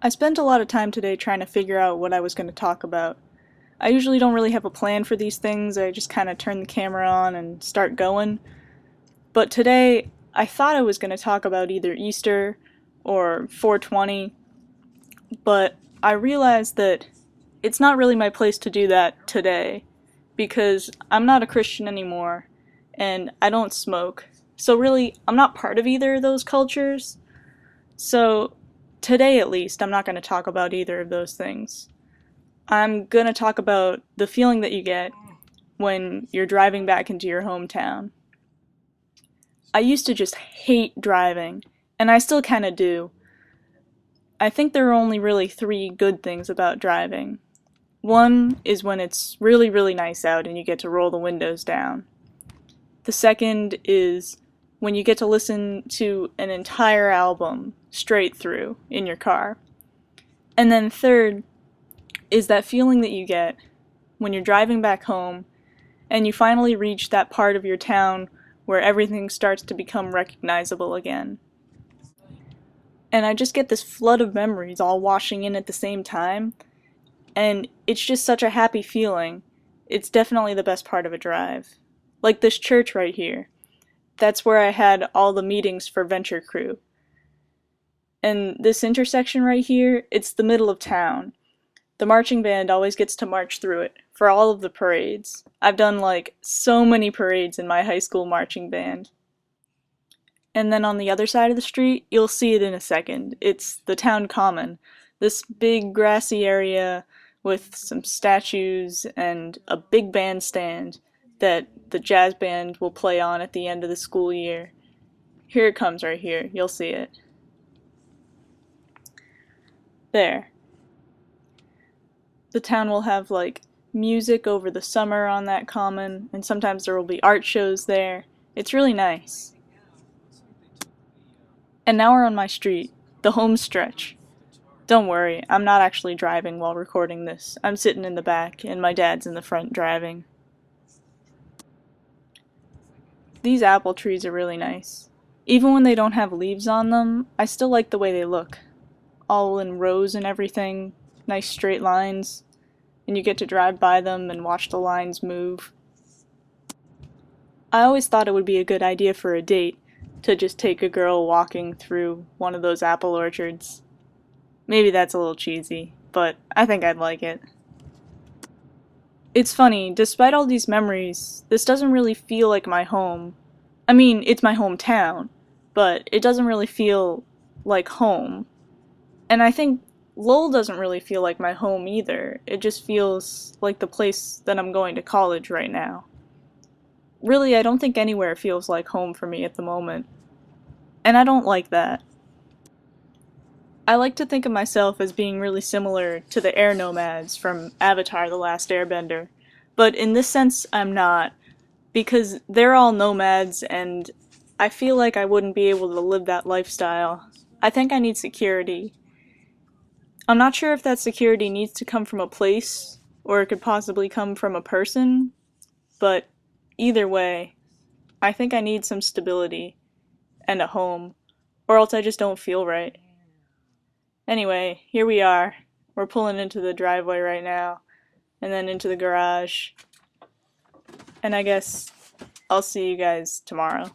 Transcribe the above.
I spent a lot of time today trying to figure out what I was going to talk about. I usually don't really have a plan for these things, I just kind of turn the camera on and start going. But today, I thought I was going to talk about either Easter or 420, but I realized that it's not really my place to do that today, because I'm not a Christian anymore, and I don't smoke. So really, I'm not part of either of those cultures. So today at least, I'm not going to talk about either of those things. I'm going to talk about the feeling that you get when you're driving back into your hometown. I used to just hate driving, and I still kind of do. I think there are only really three good things about driving. One is when it's really, really nice out and you get to roll the windows down. The second is when you get to listen to an entire album straight through in your car. And then third is that feeling that you get when you're driving back home and you finally reach that part of your town where everything starts to become recognizable again. And I just get this flood of memories all washing in at the same time, and it's just such a happy feeling. It's definitely the best part of a drive. Like this church right here. That's where I had all the meetings for Venture Crew. And this intersection right here, it's the middle of town. The marching band always gets to march through it for all of the parades. I've done like so many parades in my high school marching band. And then on the other side of the street, you'll see it in a second. It's the town common. This big grassy area with some statues and a big bandstand that the jazz band will play on at the end of the school year. Here it comes right here. You'll see it. There. The town will have like music over the summer on that common, and sometimes there will be art shows there. It's really nice. And now we're on my street, the home stretch. Don't worry, I'm not actually driving while recording this. I'm sitting in the back, and my dad's in the front driving. These apple trees are really nice. Even when they don't have leaves on them, I still like the way they look. All in rows and everything, nice straight lines, and you get to drive by them and watch the lines move. I always thought it would be a good idea for a date to just take a girl walking through one of those apple orchards. Maybe that's a little cheesy, but I think I'd like it. It's funny, despite all these memories, this doesn't really feel like my home. I mean, it's my hometown, but it doesn't really feel like home. And I think Lowell doesn't really feel like my home either. It just feels like the place that I'm going to college right now. Really, I don't think anywhere feels like home for me at the moment. And I don't like that. I like to think of myself as being really similar to the air nomads from Avatar: The Last Airbender, but in this sense I'm not, because they're all nomads and I feel like I wouldn't be able to live that lifestyle. I think I need security. I'm not sure if that security needs to come from a place, or it could possibly come from a person, but either way, I think I need some stability and a home, or else I just don't feel right. Anyway, here we are. We're pulling into the driveway right now, and then into the garage. And I guess I'll see you guys tomorrow.